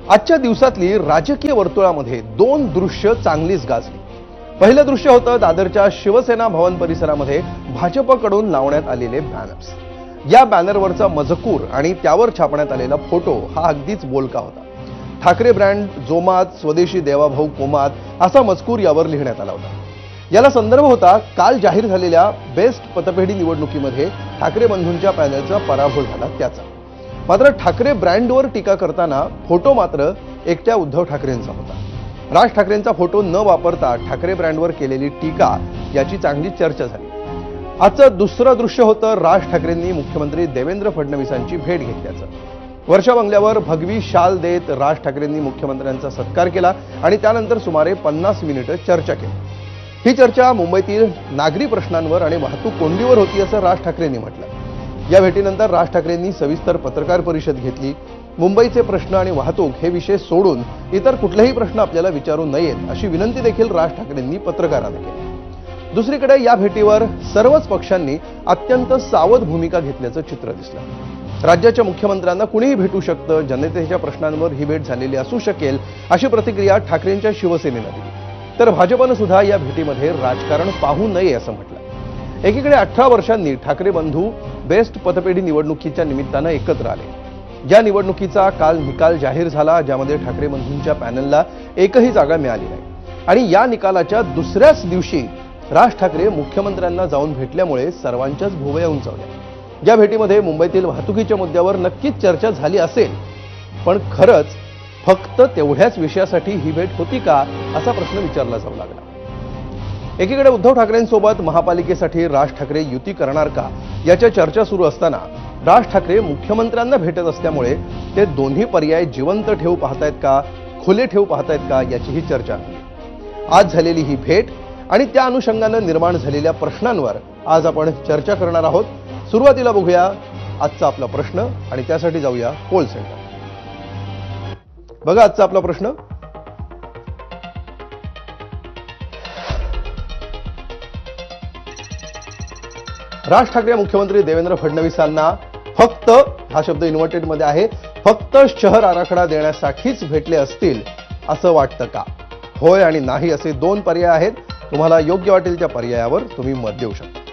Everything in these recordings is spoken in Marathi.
आजच्या दिवसातली राजकीय वर्तुळामध्ये दोन दृश्य चांगलीच गाजली। पहिलं दृश्य होतं दादरच्या शिवसेना भवन परिसरामध्ये भाजपकडून लावण्यात आलेले बॅनर्स। या बॅनरवरचा मजकूर आणि त्यावर छापण्यात आलेला फोटो हा अगदीच बोलका होता। ठाकरे ब्रँड जोमात, स्वदेशी देवाभाऊ कोमात असा मजकूर यावर लिहिण्यात आला होता। याला संदर्भ होता काल जाहीर झालेल्या बेस्ट पतपेढी निवडणुकीमध्ये ठाकरे बंधूंच्या पॅनलचा पराभव झाला त्याचा। मात्र ठाकरे ब्रँडवर टीका करताना फोटो मात्र एकट्या उद्धव ठाकरेंचा होता। राज ठाकरेंचा फोटो न वापरता ठाकरे ब्रँडवर केलेली टीका याची चांगली चर्चा झाली। आजचं दुसरं दृश्य होतं राज ठाकरेंनी मुख्यमंत्री देवेंद्र फडणवीसांची भेट घेतल्याचं। वर्षा बंगल्यावर भगवी शाल देत राज ठाकरेंनी मुख्यमंत्र्यांचा सत्कार केला आणि त्यानंतर सुमारे 50 मिनिटं चर्चा केली। ही चर्चा मुंबईतील नागरी प्रश्नांवर आणि वाहतूक कोंडीवर होती असं राज ठाकरेंनी म्हटलं। या भेटीनंतर राज ठाकरेंनी सविस्तर पत्रकार परिषद घेतली। मुंबईचे प्रश्न आणि वाहतूक हे विषय सोडून इतर कुठलेही प्रश्न आपल्याला विचारू नयेत अशी विनंती देखील राज ठाकरेंनी पत्रकारांना केली। दुसरीकडे या भेटीवर सर्वच पक्षांनी अत्यंत सावध भूमिका घेतल्याचं चित्र दिसलं। राज्याच्या मुख्यमंत्र्यांना कुणीही भेटू शकतं, जनतेच्या प्रश्नांवर ही भेट झालेली असू शकेल अशी प्रतिक्रिया ठाकरेंच्या शिवसेनेनं दिली। तर भाजपनं सुद्धा या भेटीमध्ये राजकारण पाहू नये असं म्हटलं। एकीकडे 18 वर्षांनी ठाकरे बंधू बेस्ट पतपेढी निवडणुकीच्या निमित्तानं एकत्र आले। या निवडणुकीचा काल निकाल जाहीर झाला, ज्यामध्ये ठाकरे बंधूंच्या पॅनलला एकही जागा मिळाली नाही आणि या निकालाच्या दुसऱ्याच दिवशी राज ठाकरे मुख्यमंत्र्यांना जाऊन भेटल्यामुळे सर्वांच्याच भुवया उंचावल्या। या भेटीमध्ये मुंबईतील वाहतुकीच्या मुद्द्यावर नक्कीच चर्चा झाली असेल, पण खरंच फक्त तेवढ्याच विषयासाठी ही भेट होती का असा प्रश्न विचारला जाऊ लागला। एकीकडे उद्धव ठाकरेंसोबत महापालिकेसाठी राज ठाकरे युती करणार का याच्या चर्चा सुरू असताना राज ठाकरे मुख्यमंत्र्यांना भेटत असल्यामुळे ते दोन्ही पर्याय जिवंत ठेवू पाहतायत का, खुले ठेवू पाहतायत का याचीही चर्चा झाली। आज झालेली ही भेट आणि त्या अनुषंगानं निर्माण झालेल्या प्रश्नांवर आज आपण चर्चा करणार आहोत। सुरुवातीला बघूया आजचा आपला प्रश्न आणि त्यासाठी जाऊया पोल सेंटर। बघा आजचा आपला प्रश्न, राज ठाकरे मुख्यमंत्री देवेंद्र फडणवीसांना फक्त, हा शब्द इन्व्हर्टेड मध्ये आहे, फक्त शहर आराखडा देण्यासाठीच भेटले असतील असं वाटतं का? होय आणि नाही असे दोन पर्याय आहेत। तुम्हाला योग्य वाटेल त्या पर्यायावर तुम्ही मत देऊ शकता।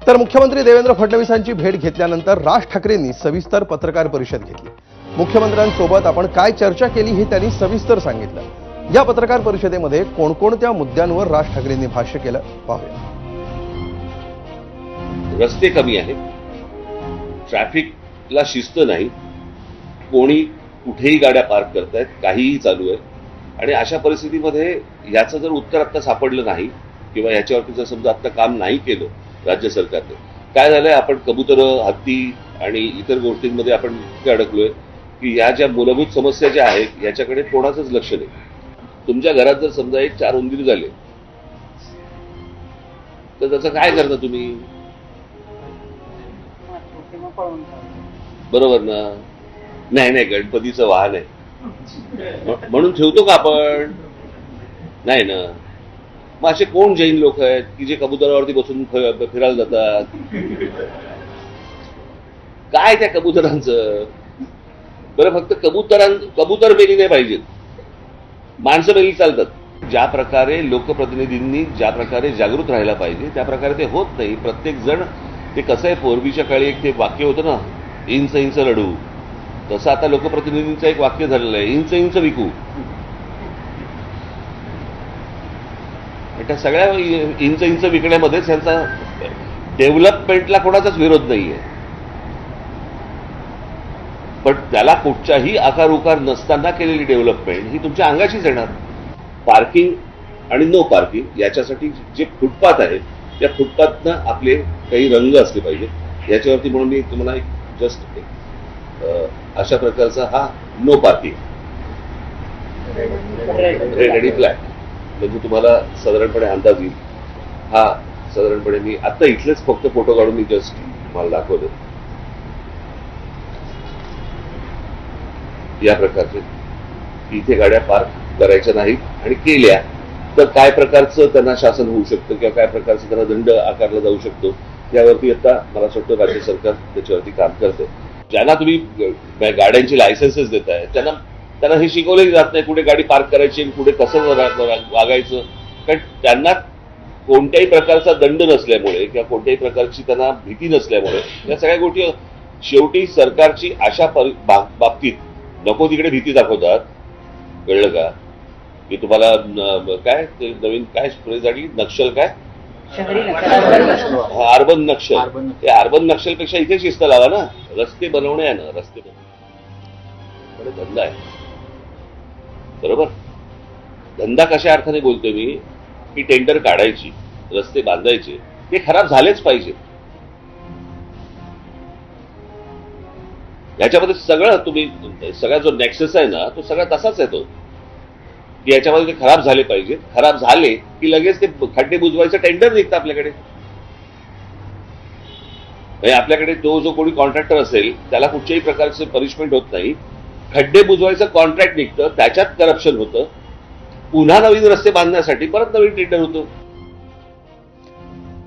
तर मुख्यमंत्री देवेंद्र फडणवीसांची भेट घेतल्यानंतर राज ठाकरेंनी सविस्तर पत्रकार परिषद घेतली। मुख्यमंत्र्यांसोबत आपण काय चर्चा केली हे त्यांनी सविस्तर सांगितलं। या पत्रकार परिषदेमध्ये कोणकोणत्या मुद्द्यांवर राज ठाकरेंनी भाष्य केलं पाहूया। रस्ते कमी आहेत, ट्रॅफिकला शिस्त नाही, कोणी कुठेही गाड्या पार्क करतायत, काहीही चालू आहे आणि अशा परिस्थितीमध्ये याचं जर उत्तर आता सापडलं नाही किंवा याच्यावरती जर समजा आता काम नाही केलं राज्य सरकारने, काय झालंय, आपण कबूतर, हत्ती आणि इतर गोष्टींमध्ये आपण इतके अडकलोय की या ज्या मूलभूत समस्या ज्या आहेत याच्याकडे कोणाचंच लक्ष नाही। तुमच्या घरात जर समजा 4 उंदीर झाले तर त्याचं काय करता तुम्ही? बरोबर ना? नाही, गणपतीचं वाहन आहे म्हणून ठेवतो का आपण? नाही ना। मग असे कोण जैन लोक आहेत की जे कबुतरावरती बसून फिरायला जातात? काय त्या कबुतरांचं? बरं, फक्त कबूतर मेली नाही पाहिजेत, माणसं मेली चालतात। ज्या प्रकारे लोकप्रतिनिधींनी ज्या प्रकारे जागृत राहायला पाहिजे त्या प्रकारे ते होत नाही। प्रत्येक जण, ते कसं आहे, पूर्वीच्या काळी एक ते वाक्य होतं ना, इंच इंच लढू, तसं आता लोकप्रतिनिधींचं एक वाक्य झालेलं आहे, इंच इंच विकू। त्या सगळ्या इंच इंच विकण्यामध्येच यांचा डेव्हलपमेंटला कोणाचाच विरोध नाहीये, पण त्याला कुठच्याही आकार उकार नसताना केलेली डेव्हलपमेंट ही तुमच्या अंगाशीच येणार। पार्किंग आणि नो पार्किंग याच्यासाठी जे फुटपाथ आहेत त्या फुटपाथनं आपले काही रंग असले पाहिजेत याच्यावरती, म्हणून मी तुम्हाला जस्ट अशा प्रकारचा हा नो पार्किंग रेडी फ्लॅग म्हणजे तुम्हाला साधारणपणे अंदाज येईल। हा साधारणपणे मी आता इथलेच फक्त फोटो काढून मी जस्ट तुम्हाला दाखवले। या प्रकारचे इथे गाड्या पार्क करायच्या नाहीत आणि केल्या तर काय प्रकारचं त्यांना शासन होऊ शकतं किंवा काय प्रकारचं त्यांना दंड आकारला जाऊ शकतो यावरती आता मला वाटतं राज्य सरकार त्याच्यावरती काम करते। ज्यांना तुम्ही गाड्यांची लायसन्सेस देताय त्यांना हे शिकवले जात नाही कुठे गाडी पार्क करायची आणि कुठे कसं वागायचं. कारण त्यांना कोणत्याही प्रकारचा दंड नसल्यामुळे किंवा कोणत्याही प्रकारची त्यांना भीती नसल्यामुळे या सगळ्या गोष्टी शेवटी सरकारची अशा बाबतीत नको तिकडे भीती दाखवतात. कळलं का? की तुम्हाला काय ते नवीन काय फ्रेज आली नक्षल काय अर्बन नक्षल. ते अर्बन नक्षलपेक्षा इथे शिस्त लावा ना. रस्ते बनवणे आहे ना. रस्ते बनवणे धंदा आहे. बरोबर. धंदा कशा अर्थाने बोलतोय मी की टेंडर काढायची रस्ते बांधायचे ते खराब झालेच पाहिजे. याच्यामध्ये सगळं तुम्ही सगळा जो नेक्सस आहे ना तो सगळा तसाच येतो की याच्यामध्ये ते खराब झाले पाहिजेत. खराब झाले की लगेच ते खड्डे बुजवायचं टेंडर निघतं आपल्याकडे. आपल्याकडे जो कोणी कॉन्ट्रॅक्टर असेल त्याला कुठच्याही प्रकारचे पनिशमेंट होत नाही. खड्डे बुजवायचं कॉन्ट्रॅक्ट निघतं त्याच्यात करप्शन होतं. पुन्हा नवीन रस्ते बांधण्यासाठी परत नवीन टेंडर होतं.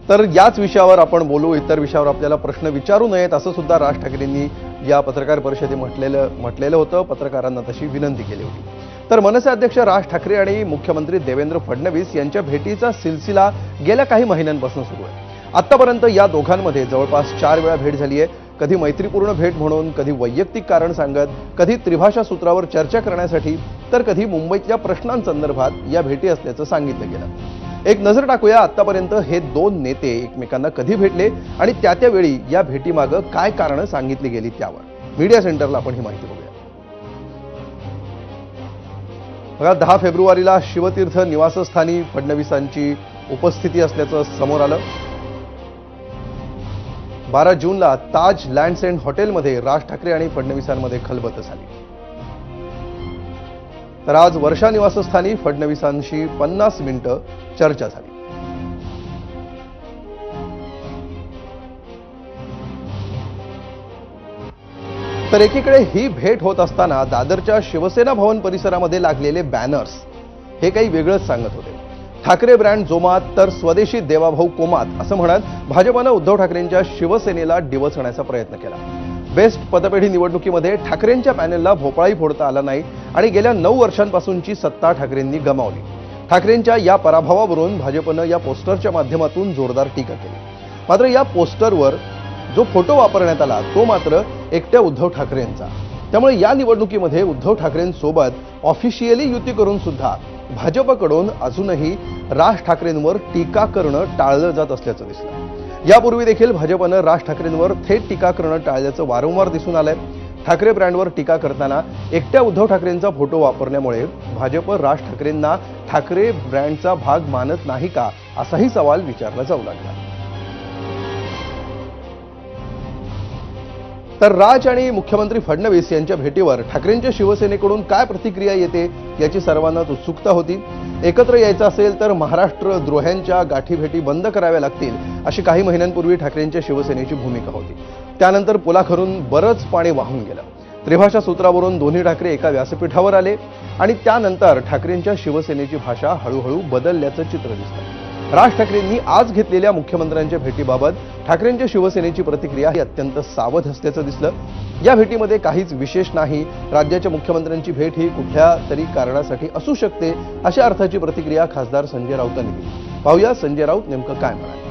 तर याच विषयावर आपण बोलू. इतर विषयावर आपल्याला प्रश्न विचारू नयेत असं सुद्धा राज ठाकरेंनी या पत्रकार परिषदेत म्हटलेलं होतं. पत्रकारांना तशी विनंती केली होती. तर मनसे अध्यक्ष राज ठाकरे आणि मुख्यमंत्री देवेंद्र फडणवीस यांच्या भेटीचा सिलसिला गेल्या काही महिन्यांपासून सुरू आहे. आतापर्यंत या दोघांमध्ये जवळपास 4 वेळा भेट झाली आहे. कधी मैत्रीपूर्ण भेट म्हणून, कधी वैयक्तिक कारण सांगत, कधी त्रिभाषा सूत्रावर चर्चा करण्यासाठी, तर कधी मुंबईतल्या प्रश्नांसंदर्भात या भेटी असल्याचं सांगितलं गेलं. एक नजर टाकूया आतापर्यंत हे दोन नेते एकमेकांना कधी भेटले आणि त्यावेळी या भेटीमागं काय कारणं सांगितली गेली त्यावर. मीडिया सेंटरला आपण ही माहिती बघूया. बघा, 10 फेब्रुवारीला शिवतीर्थ निवासस्थानी फडणवीसांची उपस्थिती असल्याचं समोर आलं. 12 जूनला ताज लँड्स अँड हॉटेलमध्ये राज ठाकरे आणि फडणवीसांमध्ये खलबत झाली. तर आज वर्षा निवासस्थानी फडणवीसांशी 50 मिनिटं चर्चा झाली. तर एकीकडे ही भेट होत असताना दादरच्या शिवसेना भवन परिसरामध्ये लागलेले बॅनर्स हे काही वेगळंच सांगत होते. ठाकरे ब्रँड जोमात तर स्वदेशी देवाभाऊ कोमात असं म्हणत भाजपनं उद्धव ठाकरेंच्या शिवसेनेला डिवचण्याचा प्रयत्न केला. बेस्ट पतपेढी निवडणुकीमध्ये ठाकरेंच्या पॅनेलला भोपाळी फोडता आला नाही आणि गेल्या 9 वर्षांपासूनची सत्ता ठाकरेंनी गमावली. ठाकरेंच्या या पराभवावरून भाजपनं या पोस्टरच्या माध्यमातून जोरदार टीका केली. मात्र या पोस्टरवर जो फोटो वापरण्यात आला तो मात्र एकट्या उद्धव ठाकरेंचा. त्यामुळे या निवडणुकीमध्ये उद्धव ठाकरेंसोबत ऑफिशियली युती करून सुद्धा भाजपकडून अजूनही राज ठाकरेंवर टीका करणं टाळलं जात असल्याचं दिसलं. यापूर्वी देखील भाजपनं राज ठाकरेंवर थेट टीका करणं टाळल्याचं वारंवार दिसून आलंय. ठाकरे ब्रँडवर टीका करताना एकट्या उद्धव ठाकरेंचा फोटो वापरल्यामुळे भाजप राज ठाकरेंना ठाकरे ब्रँडचा भाग मानत नाही का असाही सवाल विचारला जाऊ लागला. तर राज आणि मुख्यमंत्री फडणवीस यांच्या भेटीवर ठाकरेंच्या शिवसेनेकडून काय प्रतिक्रिया येते याची सर्वांनाच उत्सुकता होती. एकत्र यायचं असेल तर महाराष्ट्र द्रोह्यांच्या गाठीभेटी बंद कराव्या लागतील अशी काही महिन्यांपूर्वी ठाकरेंच्या शिवसेनेची भूमिका होती. त्यानंतर पुलाखरून बरंच पाणी वाहून गेलं. त्रिभाषा सूत्रावरून दोन्ही ठाकरे एका व्यासपीठावर आले आणि त्यानंतर ठाकरेंच्या शिवसेनेची भाषा हळूहळू बदलल्याचं चित्र दिसतं. राज ठाकरेंनी आज घेतलेल्या मुख्यमंत्र्यांच्या भेटीबाबत ठाकरेंच्या शिवसेनेची प्रतिक्रिया ही अत्यंत सावध असल्याचं दिसलं. या भेटीमध्ये काहीच विशेष नाही. राज्याच्या मुख्यमंत्र्यांची भेट ही कुठल्या तरी कारणासाठी असू शकते अशा अर्थाची प्रतिक्रिया खासदार संजय राऊतांनी दिली. पाहूया संजय राऊत नेमकं काय म्हणाले.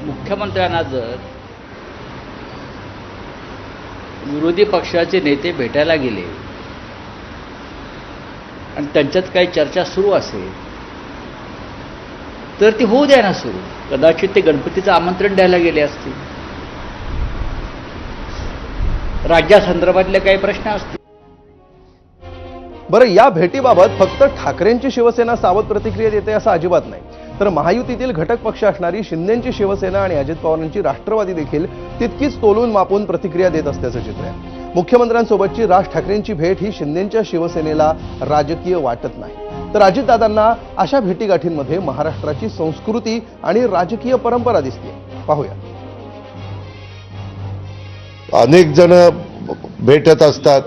मुख्यमंत्र्यांना जर विरोधी पक्षाचे नेते भेटायला गेले आणि त्यांच्यात काही चर्चा सुरू असेल तर ती होऊ द्या ना सुरू. कदाचित ते गणपतीचं आमंत्रण द्यायला गेले असतील. राज्यासंदर्भातले काही प्रश्न असतील. बरं, या भेटीबाबत फक्त ठाकरेंची शिवसेना सावध प्रतिक्रिया देते असं अजिबात नाही. तर महायुतीतील घटक पक्ष असणारी शिंदेची शिवसेना आणि अजित पवारांची राष्ट्रवादी देखील तितकीच तोलून मापून प्रतिक्रिया देत असल्याचं चित्र आहे. मुख्यमंत्र्यांसोबतची राज ठाकरेंची भेट ही शिंदेच्या शिवसेनेला राजकीय वाटत नाही. तर अजितदादांना अशा भेटीगाठींमध्ये महाराष्ट्राची संस्कृती आणि राजकीय परंपरा दिसते. पाहूया. अनेक जण भेटत असतात.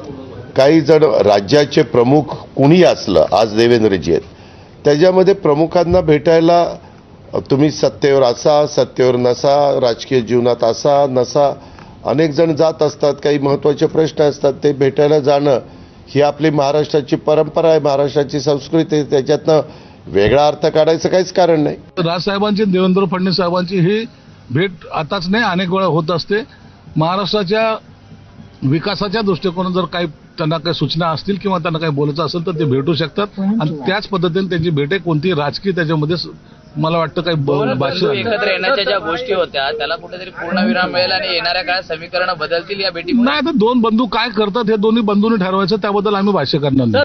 काही जण राज्याचे प्रमुख कुणी असलं, आज देवेंद्रजी आहेत, त्याच्यामध्ये प्रमुखांना भेटायला तुम्ही सत्तेवर असा, सत्तेवर नसा, राजकीय जीवनात असा नसा, अनेक जण जात असतात, काही महत्त्वाचे प्रश्न असतात, ते भेटायला जाणं ही आपली महाराष्ट्राची परंपरा आहे, महाराष्ट्राची संस्कृती आहे. त्याच्यातनं वेगळा अर्थ काढायचं काहीच कारण नाही. राजसाहेबांची, देवेंद्र फडणवीस साहेबांची ही भेट आताच नाही, अनेक वेळा होत असते. महाराष्ट्राच्या विकासाच्या दृष्टिकोनातून जर काही त्यांना काही सूचना असतील किंवा त्यांना काही बोलायचं असेल तर ते भेटू शकतात आणि त्याच पद्धतीने त्यांची भेट आहे. कोणती राजकीय त्याच्यामध्ये मला वाटतं काही भाषा एकत्र येण्याच्या ज्या गोष्टी होत्या त्याला कुठेतरी पूर्णविराम मिळेल आणि येणाऱ्या काळात समीकरणं बदलतील या भेटी. नाही, तर दोन बंधू काय करतात हे दोन्ही बंधूंनी ठरवायचं, त्याबद्दल आम्ही भाष्य करणार नाही.